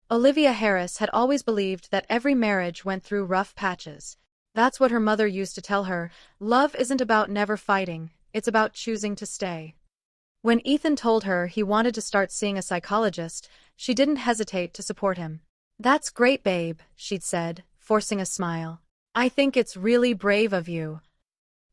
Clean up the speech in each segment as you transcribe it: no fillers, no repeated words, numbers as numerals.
Olivia Harris had always believed that every marriage went through rough patches. That's what her mother used to tell her. Love isn't about never fighting, it's about choosing to stay. When Ethan told her he wanted to start seeing a psychologist, she didn't hesitate to support him. "That's great, babe," she'd said, forcing a smile. "I think it's really brave of you."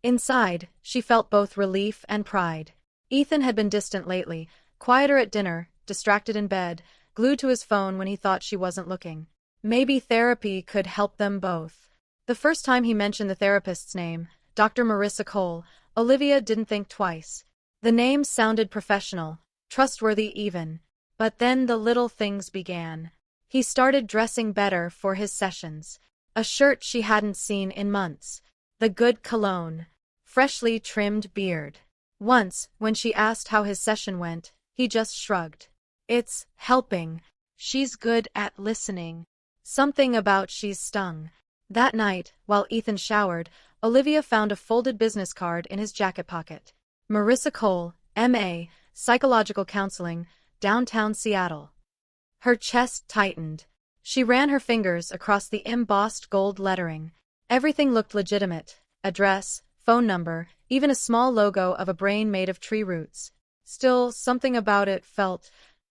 Inside, she felt both relief and pride. Ethan had been distant lately, quieter at dinner, distracted in bed, glued to his phone when he thought she wasn't looking. Maybe therapy could help them both. The first time he mentioned the therapist's name, Dr. Marissa Cole, Olivia didn't think twice. The name sounded professional, trustworthy even. But then the little things began. He started dressing better for his sessions. A shirt she hadn't seen in months. The good cologne. Freshly trimmed beard. Once, when she asked how his session went, he just shrugged. "It's helping. She's good at listening." Something about she's stung. That night, while Ethan showered, Olivia found a folded business card in his jacket pocket. Marissa Cole, M.A., Psychological Counseling, Downtown Seattle. Her chest tightened. She ran her fingers across the embossed gold lettering. Everything looked legitimate. Address, phone number, even a small logo of a brain made of tree roots. Still, something about it felt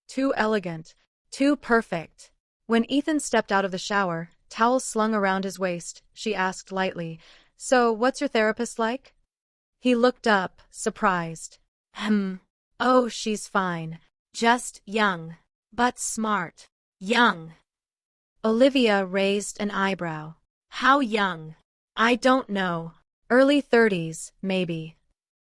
too elegant, too perfect. When Ethan stepped out of the shower, towel slung around his waist, she asked lightly, "So, what's your therapist like?" He looked up, surprised. Oh, she's fine. Just young. But smart. Young." Olivia raised an eyebrow. "How young?" "I don't know. Early 30s, maybe."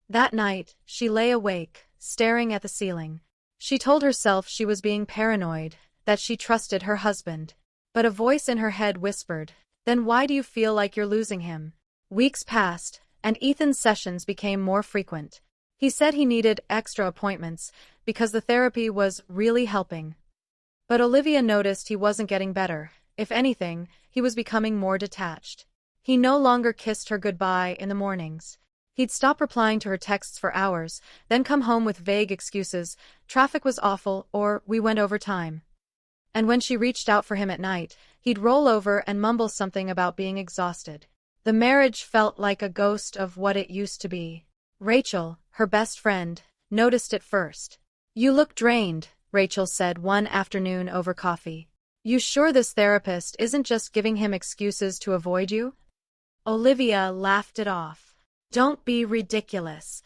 That night, she lay awake, staring at the ceiling. She told herself she was being paranoid, that she trusted her husband. But a voice in her head whispered, "Then why do you feel like you're losing him?" Weeks passed, and Ethan's sessions became more frequent. He said he needed extra appointments because the therapy was really helping. But Olivia noticed he wasn't getting better. If anything, he was becoming more detached. He no longer kissed her goodbye in the mornings. He'd stop replying to her texts for hours, then come home with vague excuses, "Traffic was awful," or "We went over time." And when she reached out for him at night, he'd roll over and mumble something about being exhausted. The marriage felt like a ghost of what it used to be. Rachel, her best friend, noticed it first. "You look drained," Rachel said one afternoon over coffee. "You sure this therapist isn't just giving him excuses to avoid you?" Olivia laughed it off. "Don't be ridiculous.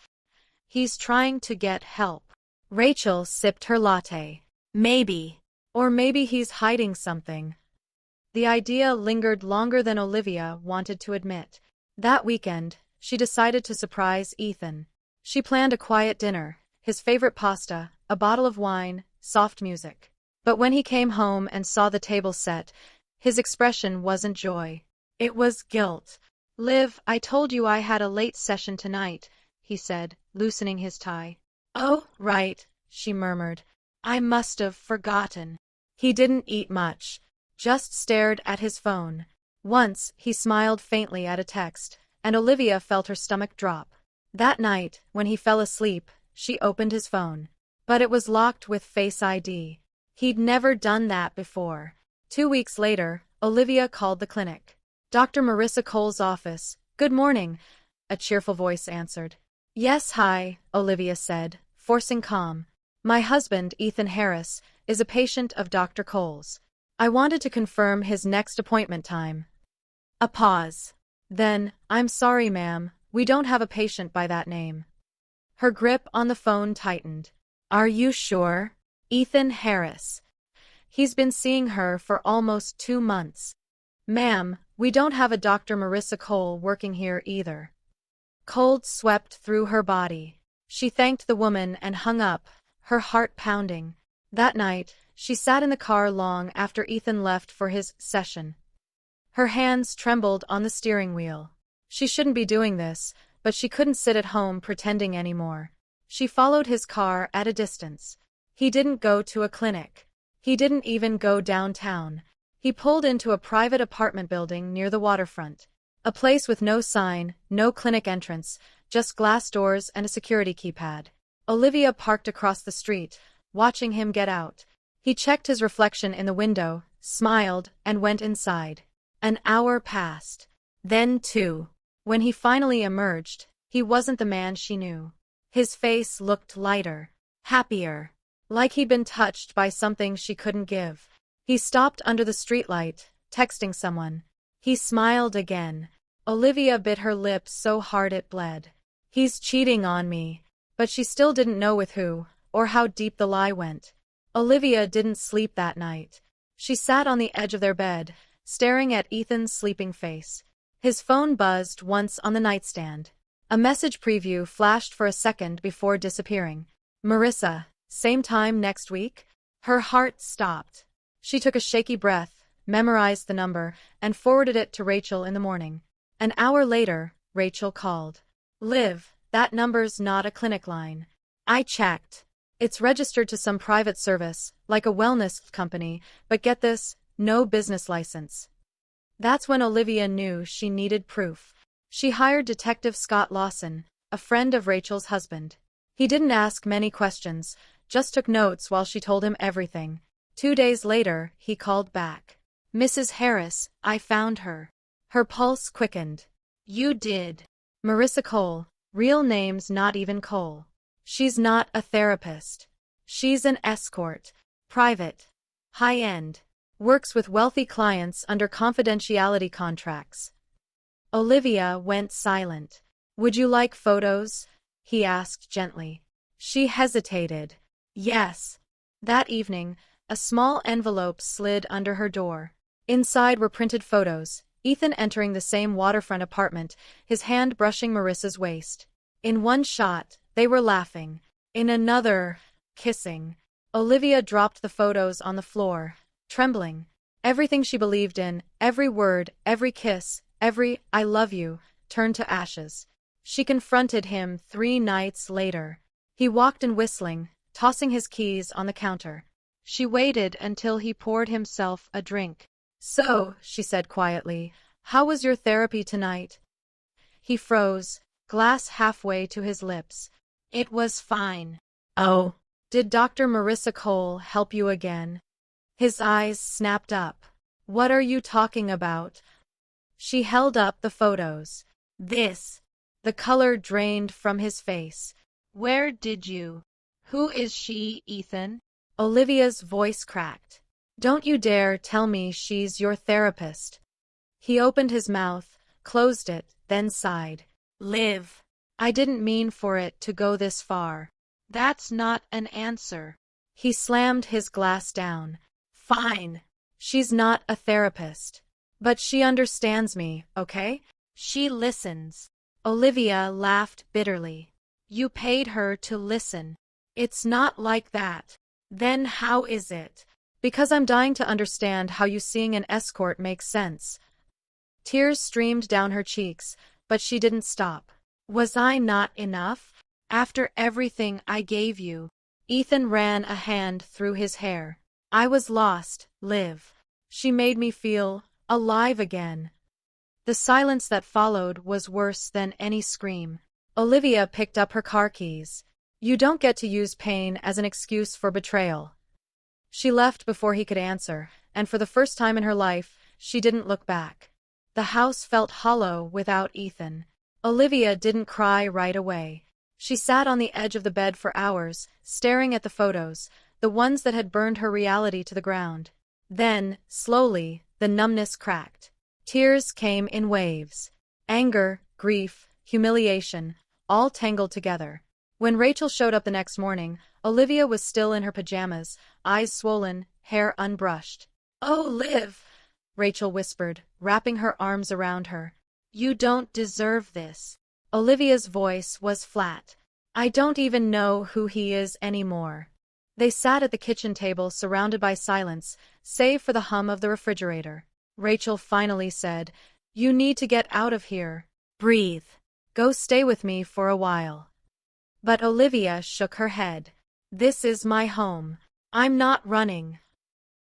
He's trying to get help." Rachel sipped her latte. "Maybe. Or maybe he's hiding something." The idea lingered longer than Olivia wanted to admit. That weekend, she decided to surprise Ethan. She planned a quiet dinner, his favorite pasta, a bottle of wine, soft music. But when he came home and saw the table set, his expression wasn't joy. It was guilt. "Liv, I told you I had a late session tonight," he said, loosening his tie. "Oh, right," she murmured. "I must have forgotten." He didn't eat much, just stared at his phone. Once, he smiled faintly at a text, and Olivia felt her stomach drop. That night, when he fell asleep, she opened his phone. But it was locked with Face ID. He'd never done that before. 2 weeks later, Olivia called the clinic. "Dr. Marissa Cole's office. Good morning," a cheerful voice answered. "Yes, hi," Olivia said, forcing calm. "My husband, Ethan Harris, is a patient of Dr. Cole's. I wanted to confirm his next appointment time." A pause. Then, "I'm sorry, ma'am, we don't have a patient by that name." Her grip on the phone tightened. "Are you sure? Ethan Harris. He's been seeing her for almost 2 months." "Ma'am, we don't have a Dr. Marissa Cole working here either." Cold swept through her body. She thanked the woman and hung up, her heart pounding. That night, she sat in the car long after Ethan left for his session. Her hands trembled on the steering wheel. She shouldn't be doing this, but she couldn't sit at home pretending anymore. She followed his car at a distance. He didn't go to a clinic. He didn't even go downtown. He pulled into a private apartment building near the waterfront. A place with no sign, no clinic entrance, just glass doors and a security keypad. Olivia parked across the street, watching him get out. He checked his reflection in the window, smiled, and went inside. An hour passed. Then 2. When he finally emerged, he wasn't the man she knew. His face looked lighter, happier, like he'd been touched by something she couldn't give. He stopped under the streetlight, texting someone. He smiled again. Olivia bit her lip so hard it bled. He's cheating on me. But she still didn't know with who, or how deep the lie went. Olivia didn't sleep that night. She sat on the edge of their bed, staring at Ethan's sleeping face. His phone buzzed once on the nightstand. A message preview flashed for a second before disappearing. Marissa, same time next week? Her heart stopped. She took a shaky breath, memorized the number, and forwarded it to Rachel in the morning. An hour later, Rachel called. Liv, that number's not a clinic line. I checked. It's registered to some private service, like a wellness company, but get this, no business license. That's when Olivia knew she needed proof. She hired Detective Scott Lawson, a friend of Rachel's husband. He didn't ask many questions, just took notes while she told him everything. 2 days later, he called back. Mrs. Harris, I found her. Her pulse quickened. You did. Marissa Cole, real name's not even Cole. She's not a therapist. She's an escort. Private. High-end. Works with wealthy clients under confidentiality contracts. Olivia went silent. Would you like photos? He asked gently. She hesitated. Yes. That evening, a small envelope slid under her door. Inside were printed photos, Ethan entering the same waterfront apartment, his hand brushing Marissa's waist. In one shot, they were laughing. In another, kissing. Olivia dropped the photos on the floor, trembling. Everything she believed in, every word, every kiss, every I love you, turned to ashes. She confronted him 3 nights later. He walked in whistling, tossing his keys on the counter. She waited until he poured himself a drink. So, she said quietly, how was your therapy tonight? He froze, glass halfway to his lips. It was fine. Oh. Did Dr. Marissa Cole help you again? His eyes snapped up. What are you talking about? She held up the photos. This. The color drained from his face. Where did you? Who is she, Ethan? Olivia's voice cracked. Don't you dare tell me she's your therapist. He opened his mouth, closed it, then sighed. Liv. I didn't mean for it to go this far. That's not an answer. He slammed his glass down. Fine. She's not a therapist. But she understands me, okay? She listens. Olivia laughed bitterly. You paid her to listen. It's not like that. Then how is it? Because I'm dying to understand how you seeing an escort makes sense. Tears streamed down her cheeks, but she didn't stop. Was I not enough? After everything I gave you. Ethan ran a hand through his hair. I was lost, Liv. She made me feel alive again. The silence that followed was worse than any scream. Olivia picked up her car keys. You don't get to use pain as an excuse for betrayal. She left before he could answer, and for the first time in her life, she didn't look back. The house felt hollow without Ethan. Olivia didn't cry right away. She sat on the edge of the bed for hours, staring at the photos, the ones that had burned her reality to the ground. Then, slowly, the numbness cracked. Tears came in waves. Anger, grief, humiliation, all tangled together. When Rachel showed up the next morning, Olivia was still in her pajamas, eyes swollen, hair unbrushed. Oh, Liv, Rachel whispered, wrapping her arms around her. You don't deserve this. Olivia's voice was flat. I don't even know who he is anymore. They sat at the kitchen table surrounded by silence, save for the hum of the refrigerator. Rachel finally said, You need to get out of here. Breathe. Go stay with me for a while. But Olivia shook her head. This is my home. I'm not running.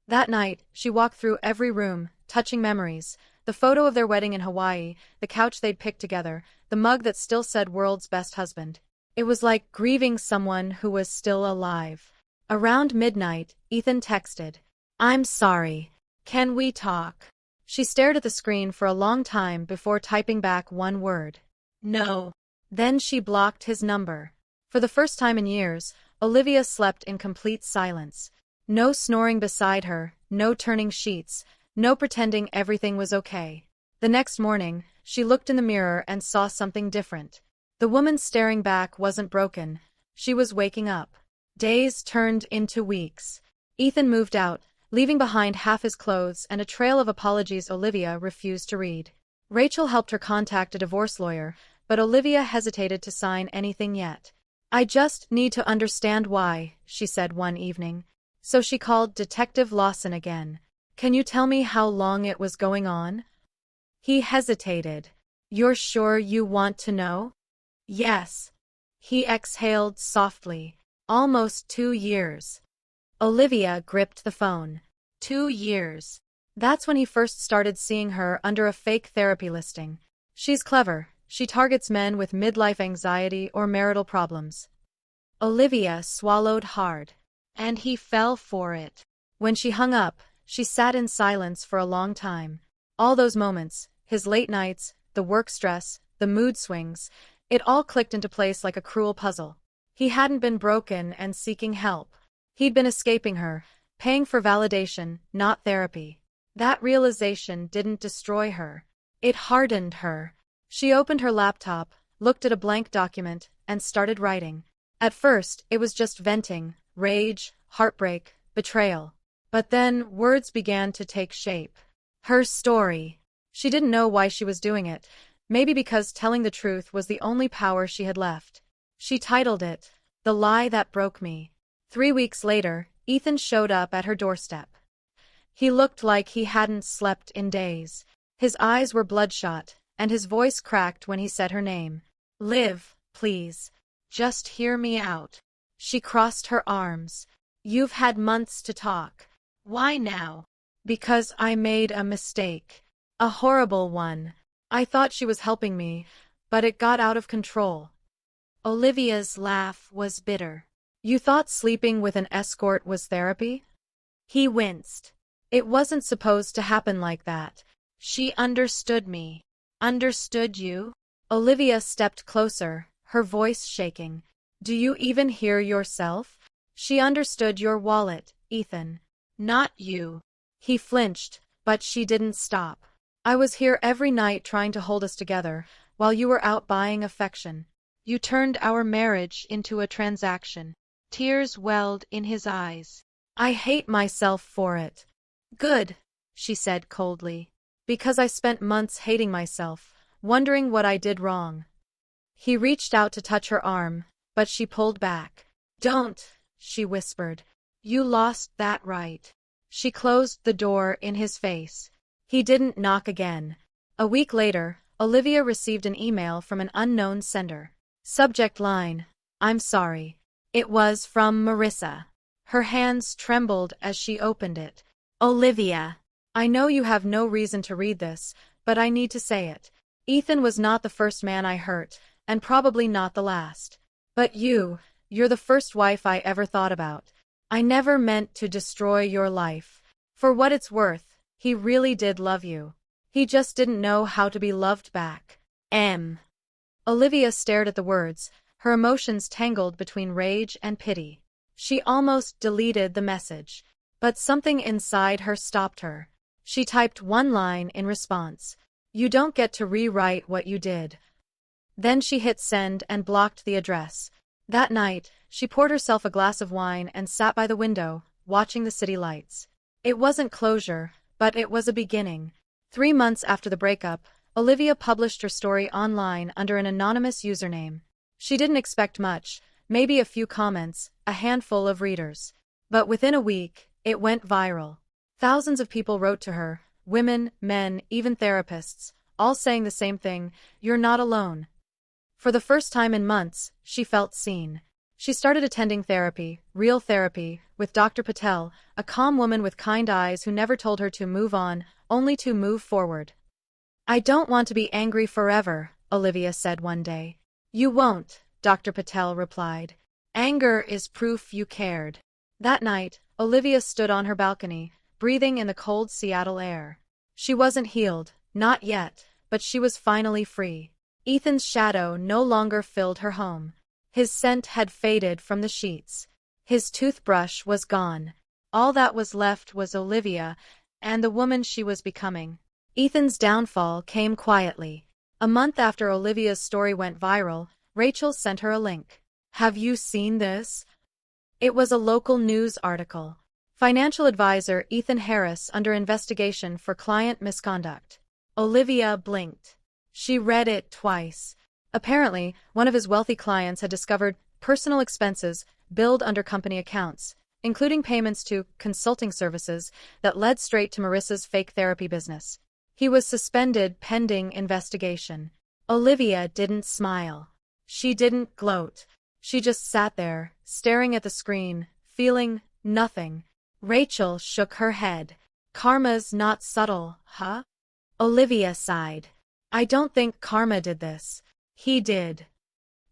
That night, she walked through every room, touching memories. The photo of their wedding in Hawaii, the couch they'd picked together, the mug that still said world's best husband. It was like grieving someone who was still alive. Around midnight, Ethan texted, "I'm sorry. Can we talk?" She stared at the screen for a long time before typing back one word. "No." Then she blocked his number. For the first time in years, Olivia slept in complete silence. No snoring beside her, no turning sheets, no pretending everything was okay. The next morning, she looked in the mirror and saw something different. The woman staring back wasn't broken. She was waking up. Days turned into weeks. Ethan moved out, leaving behind half his clothes and a trail of apologies Olivia refused to read. Rachel helped her contact a divorce lawyer, but Olivia hesitated to sign anything yet. "I just need to understand why," she said one evening. So she called Detective Lawson again. "Can you tell me how long it was going on?" He hesitated. "You're sure you want to know?" "Yes." He exhaled softly. "Almost 2 years." Olivia gripped the phone. 2 years. That's when he first started seeing her under a fake therapy listing. She's clever. She targets men with midlife anxiety or marital problems. Olivia swallowed hard. And he fell for it. When she hung up, she sat in silence for a long time. All those moments, his late nights, the work stress, the mood swings, it all clicked into place like a cruel puzzle. He hadn't been broken and seeking help. He'd been escaping her, paying for validation, not therapy. That realization didn't destroy her. It hardened her. She opened her laptop, looked at a blank document, and started writing. At first, it was just venting, rage, heartbreak, betrayal. But then, words began to take shape. Her story. She didn't know why she was doing it. Maybe because telling the truth was the only power she had left. She titled it, "The Lie That Broke Me." 3 weeks later, Ethan showed up at her doorstep. He looked like he hadn't slept in days. His eyes were bloodshot, and his voice cracked when he said her name. "Liv, please. Just hear me out." She crossed her arms. "You've had months to talk. Why now?" "Because I made a mistake. A horrible one. I thought she was helping me, but it got out of control." Olivia's laugh was bitter. "You thought sleeping with an escort was therapy?" He winced. "It wasn't supposed to happen like that." "She understood me." "Understood you?" Olivia stepped closer, her voice shaking. "Do you even hear yourself?" "She understood your wallet, Ethan. Not you." He flinched, but she didn't stop. "I was here every night trying to hold us together, while you were out buying affection. You turned our marriage into a transaction." Tears welled in his eyes. "I hate myself for it." "Good," she said coldly. "Because I spent months hating myself, wondering what I did wrong." He reached out to touch her arm, but she pulled back. "Don't," she whispered. "You lost that right." She closed the door in his face. He didn't knock again. A week later, Olivia received an email from an unknown sender. Subject line, "I'm sorry." It was from Marissa. Her hands trembled as she opened it. "Olivia, I know you have no reason to read this, but I need to say it. Ethan was not the first man I hurt, and probably not the last. But you're the first wife I ever thought about. I never meant to destroy your life. For what it's worth, he really did love you. He just didn't know how to be loved back. M." Olivia stared at the words, her emotions tangled between rage and pity. She almost deleted the message. But something inside her stopped her. She typed one line in response. "You don't get to rewrite what you did." Then she hit send and blocked the address. That night, she poured herself a glass of wine and sat by the window, watching the city lights. It wasn't closure, but it was a beginning. 3 months after the breakup, Olivia published her story online under an anonymous username. She didn't expect much, maybe a few comments, a handful of readers. But within a week, it went viral. Thousands of people wrote to her, women, men, even therapists, all saying the same thing: "You're not alone." For the first time in months, she felt seen. She started attending therapy, real therapy, with Dr. Patel, a calm woman with kind eyes who never told her to move on, only to move forward. "I don't want to be angry forever," Olivia said one day. "You won't," Dr. Patel replied. "Anger is proof you cared." That night, Olivia stood on her balcony, breathing in the cold Seattle air. She wasn't healed, not yet, but she was finally free. Ethan's shadow no longer filled her home. His scent had faded from the sheets. His toothbrush was gone. All that was left was Olivia, and the woman she was becoming. Ethan's downfall came quietly. A month after Olivia's story went viral, Rachel sent her a link. "Have you seen this?" It was a local news article. Financial advisor Ethan Harris under investigation for client misconduct. Olivia blinked. She read it twice. Apparently, one of his wealthy clients had discovered personal expenses billed under company accounts, including payments to consulting services that led straight to Marissa's fake therapy business. He was suspended pending investigation. Olivia didn't smile. She didn't gloat. She just sat there, staring at the screen, feeling nothing. Rachel shook her head. "Karma's not subtle, huh?" Olivia sighed. "I don't think Karma did this. He did."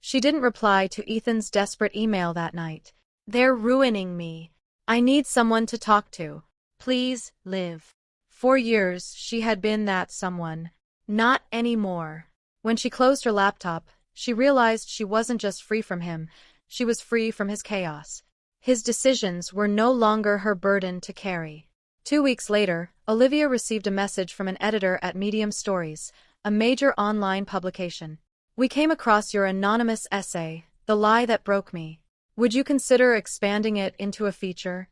She didn't reply to Ethan's desperate email that night. "They're ruining me. I need someone to talk to. Please, Liv." For years, she had been that someone. Not anymore. When she closed her laptop, she realized she wasn't just free from him, she was free from his chaos. His decisions were no longer her burden to carry. 2 weeks later, Olivia received a message from an editor at Medium Stories, a major online publication. "We came across your anonymous essay, The Lie That Broke Me. Would you consider expanding it into a feature?"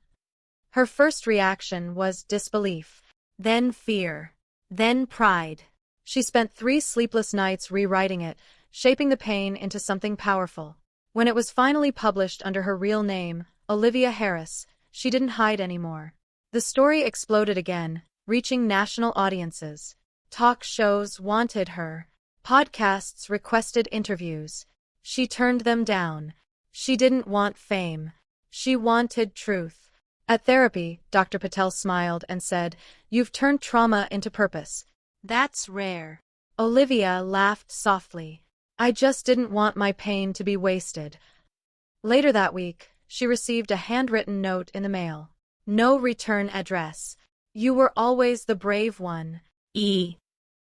Her first reaction was disbelief. Then fear. Then pride. She spent 3 sleepless nights rewriting it, shaping the pain into something powerful. When it was finally published under her real name, Olivia Harris, she didn't hide anymore. The story exploded again, reaching national audiences. Talk shows wanted her. Podcasts requested interviews. She turned them down. She didn't want fame. She wanted truth. At therapy, Dr. Patel smiled and said, "You've turned trauma into purpose. That's rare." Olivia laughed softly. "I just didn't want my pain to be wasted." Later that week, she received a handwritten note in the mail. No return address. "You were always the brave one, E."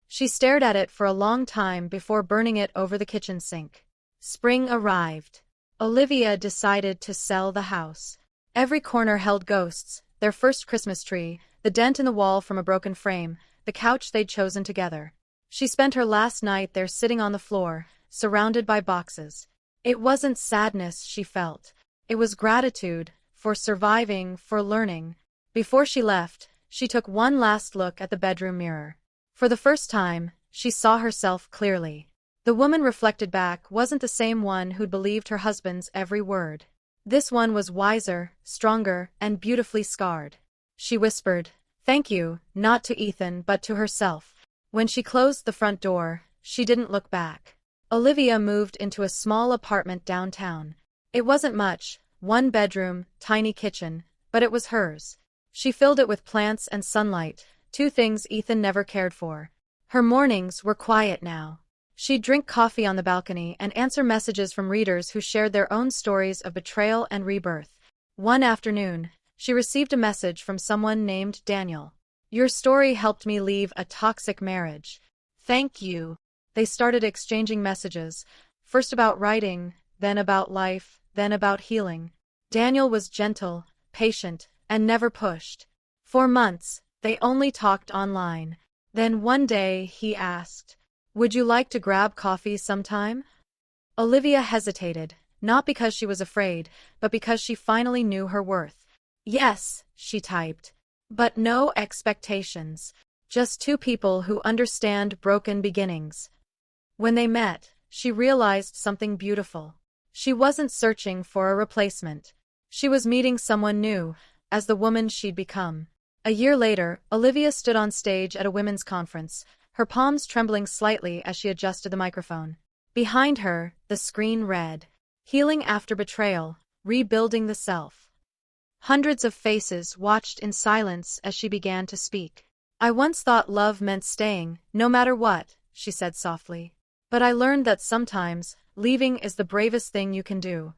She stared at it for a long time before burning it over the kitchen sink. Spring arrived. Olivia decided to sell the house. Every corner held ghosts, their first Christmas tree, the dent in the wall from a broken frame, the couch they'd chosen together. She spent her last night there sitting on the floor, surrounded by boxes. It wasn't sadness she felt. It was gratitude, for surviving, for learning. Before she left, she took one last look at the bedroom mirror. For the first time, she saw herself clearly. The woman reflected back wasn't the same one who'd believed her husband's every word. This one was wiser, stronger, and beautifully scarred. She whispered, "Thank you," not to Ethan but to herself. When she closed the front door, she didn't look back. Olivia moved into a small apartment downtown. It wasn't much, 1 bedroom, tiny kitchen, but it was hers. She filled it with plants and sunlight, 2 things Ethan never cared for. Her mornings were quiet now. She'd drink coffee on the balcony and answer messages from readers who shared their own stories of betrayal and rebirth. One afternoon, she received a message from someone named Daniel. "Your story helped me leave a toxic marriage. Thank you." They started exchanging messages, first about writing, then about life, then about healing. Daniel was gentle, patient, and never pushed. For months, they only talked online. Then one day he asked, "Would you like to grab coffee sometime?" Olivia hesitated, not because she was afraid, but because she finally knew her worth. "Yes," she typed. But no expectations. Just 2 people who understand broken beginnings. When they met, she realized something beautiful. She wasn't searching for a replacement. She was meeting someone new, as the woman she'd become. A year later, Olivia stood on stage at a women's conference, her palms trembling slightly as she adjusted the microphone. Behind her, the screen read, "Healing After Betrayal, Rebuilding the Self." Hundreds of faces watched in silence as she began to speak. "I once thought love meant staying, no matter what," she said softly. "But I learned that sometimes, leaving is the bravest thing you can do."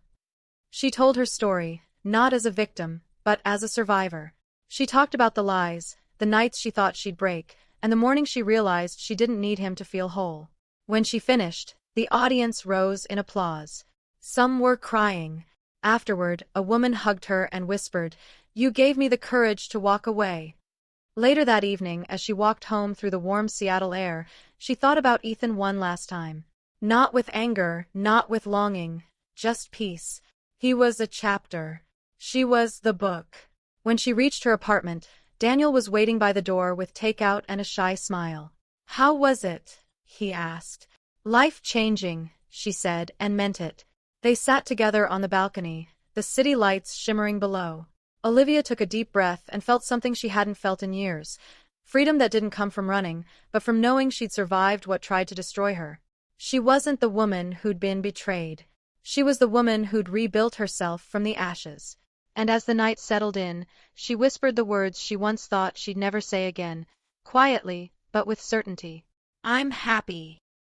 She told her story, not as a victim, but as a survivor. She talked about the lies, the nights she thought she'd break, and the morning she realized she didn't need him to feel whole. When she finished, the audience rose in applause. Some were crying. Afterward, a woman hugged her and whispered, "You gave me the courage to walk away." Later that evening, as she walked home through the warm Seattle air, she thought about Ethan one last time. Not with anger, not with longing, just peace. He was a chapter. She was the book. When she reached her apartment, Daniel was waiting by the door with takeout and a shy smile. "How was it?" he asked. "Life-changing," she said, and meant it. They sat together on the balcony, the city lights shimmering below. Olivia took a deep breath and felt something she hadn't felt in years. Freedom that didn't come from running, but from knowing she'd survived what tried to destroy her. She wasn't the woman who'd been betrayed. She was the woman who'd rebuilt herself from the ashes. And as the night settled in, she whispered the words she once thought she'd never say again, quietly, but with certainty. "I'm happy."